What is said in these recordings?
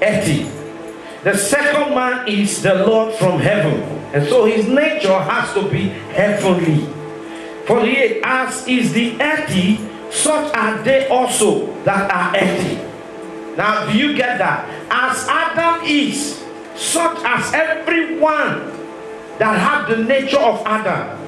earthy. The second man is the Lord from heaven. And so his nature has to be heavenly. 48, as is the earthy, such are they also that are earthy. Now, do you get that? As Adam is, such as everyone that have the nature of Adam.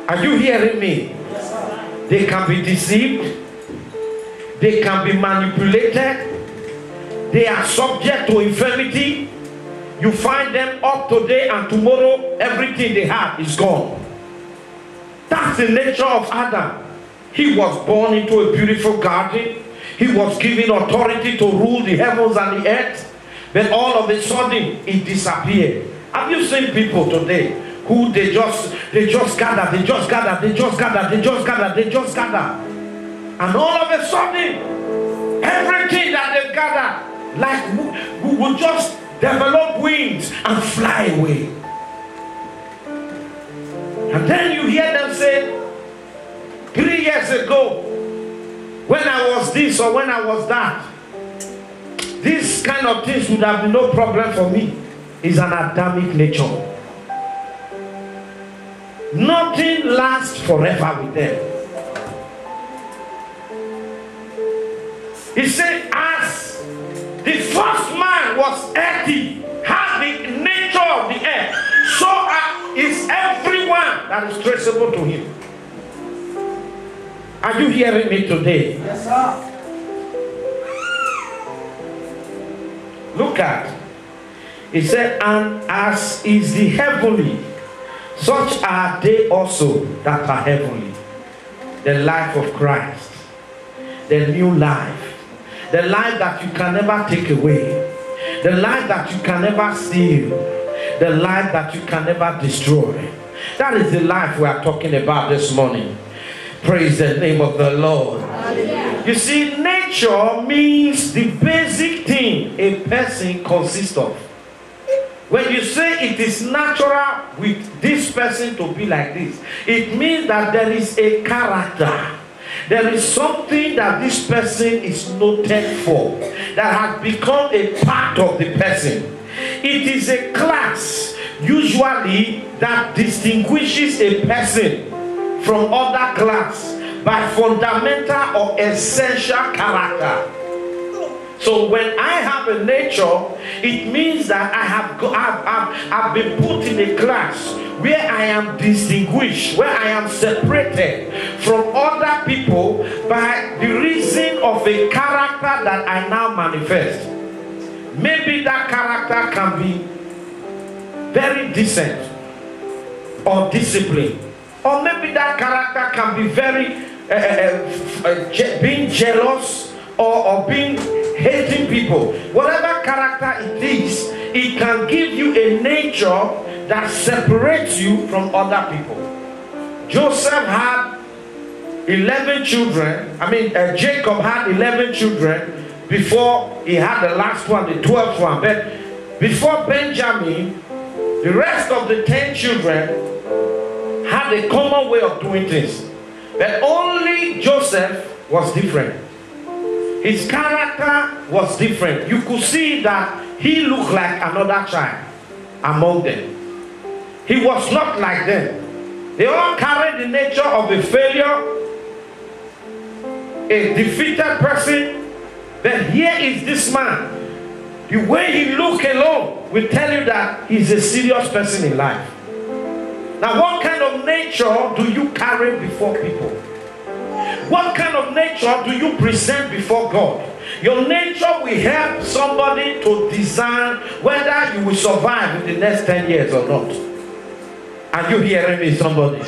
Are you hearing me? Yes, sir. They can be deceived. They can be manipulated. They are subject to infirmity. You find them up today and tomorrow everything they have is gone. That's the nature of Adam. He was born into a beautiful garden. He was given authority to rule the heavens and the earth. But all of a sudden it disappeared. Have you seen people today who they just gather, and all of a sudden everything that they've gathered like will just develop wings and fly away. And then you hear them say, 3 years ago, when I was this or when I was that, this kind of things would have been no problem for me. It's an Adamic nature. Nothing lasts forever with them. He said, as the first man was earthy, has the nature of the earth, so is everyone that is traceable to him. Are you hearing me today? Yes, sir. Look at. He said, and as is the heavenly, such are they also that are heavenly. The life of Christ, the new life, the life that you can never take away, the life that you can never steal, the life that you can never destroy. That is the life we are talking about this morning. Praise the name of the Lord. Hallelujah. You see, nature means the basic thing a person consists of. When you say it is natural with this person to be like this, it means that there is a character. There is something that this person is noted for, that has become a part of the person. It is a class, usually, that distinguishes a person from other class by fundamental or essential character. So when I have a nature, it means that I've been put in a class where I am distinguished, where I am separated from other people by the reason of a character that I now manifest. Maybe that character can be very decent or disciplined, or maybe that character can be very being jealous or being hating people. Whatever character it is, it can give you a nature that separates you from other people. Joseph had 11 children. Jacob had 11 children before he had the last one, the 12th one. But before Benjamin, the rest of the 10 children had a common way of doing things. But only Joseph was different. His character was different. You could see that he looked like another child among them. He was not like them. They all carried the nature of a failure, a defeated person. But here is this man. The way he looked alone will tell you that he's a serious person in life. Now, what kind of nature do you carry before people? What kind of nature do you present before God? Your nature will help somebody to discern whether you will survive in the next 10 years or not. Are you hearing me, somebody?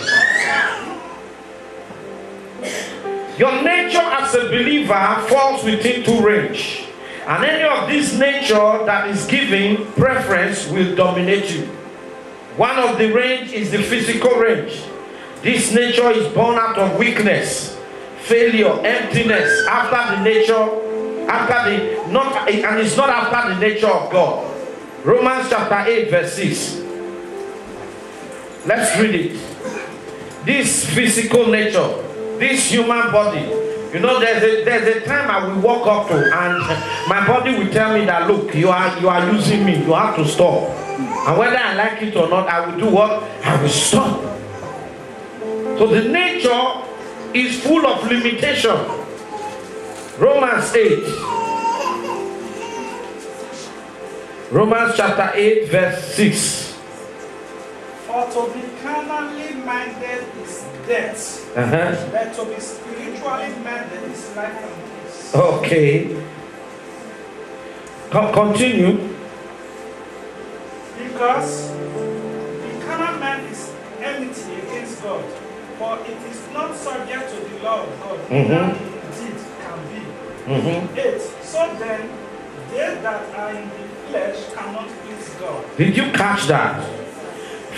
Your nature as a believer falls within two ranges. And any of this nature that is given preference will dominate you. One of the range is the physical range. This nature is born out of weakness, failure, emptiness, after the nature, and it's not after the nature of God. Romans chapter 8 verse 6. Let's read it. This physical nature, this human body, You know, there's a time I will walk up to, and my body will tell me that, look, you are using me. You have to stop. And whether I like it or not, I will do what? I will stop. So the nature is full of limitation. Romans 8. Romans chapter 8 verse 6. For to be carnally minded is death, but to be spiritually minded is life and peace. Okay. Continue. Because the carnal man is enmity against God, for it is not subject to the law of God, that indeed can be. 8. So then, they that are in the flesh cannot please God. Did you catch that?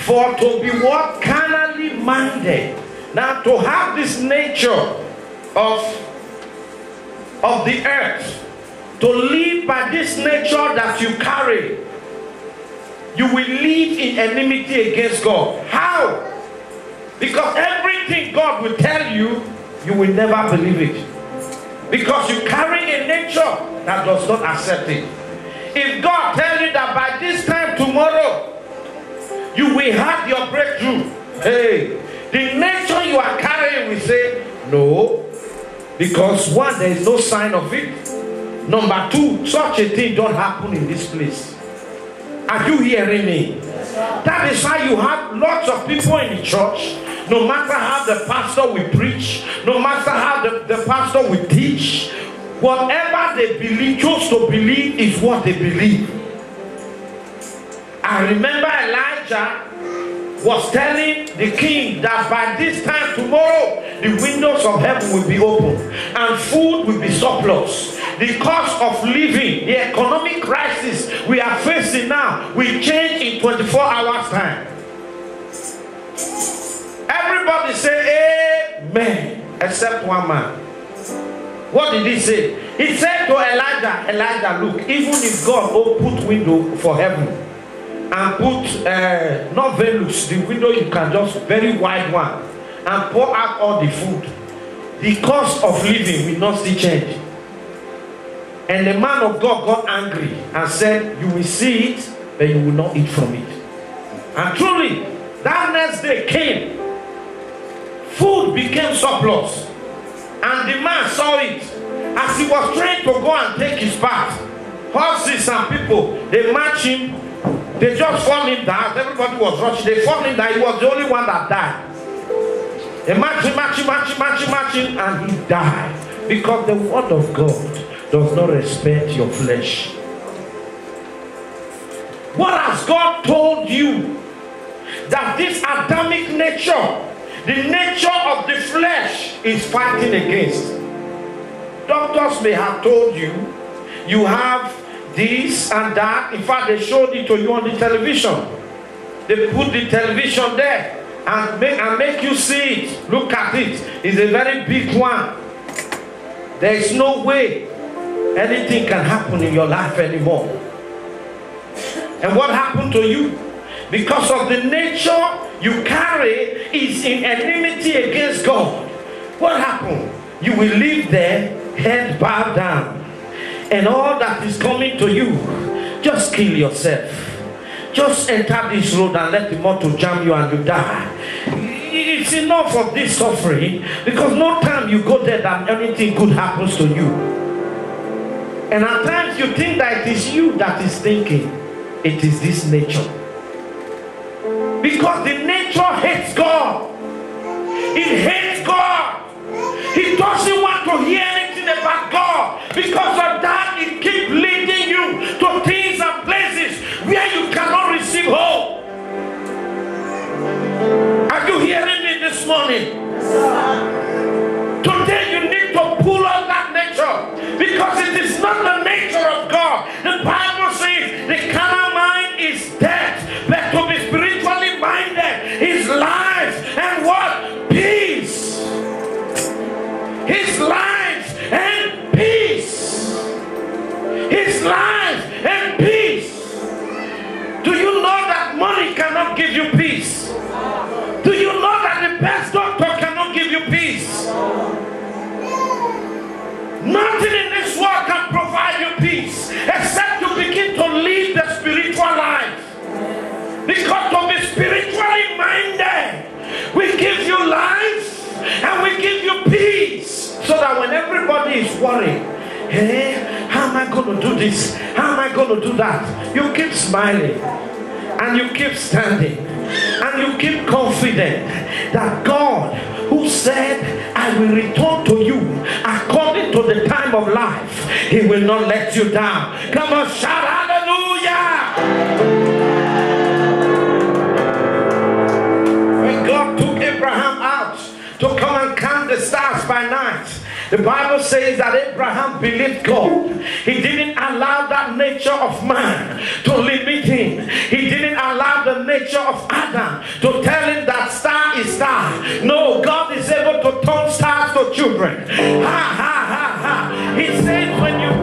For to be what? Carnally minded. Now to have this nature of the earth, to live by this nature that you carry, you will live in enmity against God. How? Because everything God will tell you, you will never believe it. Because you carry a nature that does not accept it. If God tells you that by this time tomorrow, you will have your breakthrough, hey, the nature you are carrying will say, no. Because one, there is no sign of it. Number two, such a thing don't happen in this place. Are you hearing me? That is why you have lots of people in the church. No matter how the pastor will preach, no matter how the pastor will teach, whatever they believe, choose to believe is what they believe. I remember Elijah was telling the king that by this time tomorrow, the windows of heaven will be open and food will be surplus. The cost of living, the economic crisis we are facing now will change in 24 hours time. Everybody say amen, except one man. What did he say? He said to Elijah, Elijah, look, even if God will put window for heaven and put not velux, the window you can just very wide one, and pour out all the food, the cost of living will not still change. And the man of God got angry and said, you will see it, but you will not eat from it. And truly, that next day came, food became surplus, and the man saw it. As he was trying to go and take his part, horses and people, they match him, they just fall him down. Everybody was rushing, they fall him down. He was the only one that died. They match him, and he died. Because the word of God does not respect your flesh. What has God told you? That this Adamic nature, the nature of the flesh, is fighting against. Doctors may have told you, you have this and that. In fact, they showed it to you on the television. They put the television there and make you see it. Look at it. It's a very big one. There is no way anything can happen in your life anymore. And what happened to you? Because of the nature you carry is in enmity against God. What happened? You will live there, head bowed down. And all that is coming to you, just kill yourself. Just enter this road and let the motor jam you and you die. It's enough of this suffering, because no time you go there that anything good happens to you. And at times you think that it is you that is thinking. It is this nature. Because the nature hates God. It hates God. He doesn't want to hear anything about God. Because of that, it keeps leading you to things and places where you cannot receive hope. Are you hearing me this morning? Today you need to pull on that nature, because it is not the nature of God. The Bible says the carnal mind is death, but to be spiritually minded is life and what? Peace. His life and peace. His life and peace. Do you know that money cannot give you peace? Do you know that the best doctor cannot give you peace? in there. We give you life and we give you peace. So that when everybody is worried, hey, how am I going to do this? How am I going to do that? You keep smiling and you keep standing and you keep confident that God, who said, I will return to you according to the time of life, He will not let you down. Come on, shout hallelujah. When God took Abraham out to come and count the stars by night, the Bible says that Abraham believed God. He didn't allow that nature of man to limit him. He didn't allow the nature of Adam to tell him that star is star. No, God is able to turn stars to children. Ha ha ha ha. He says when you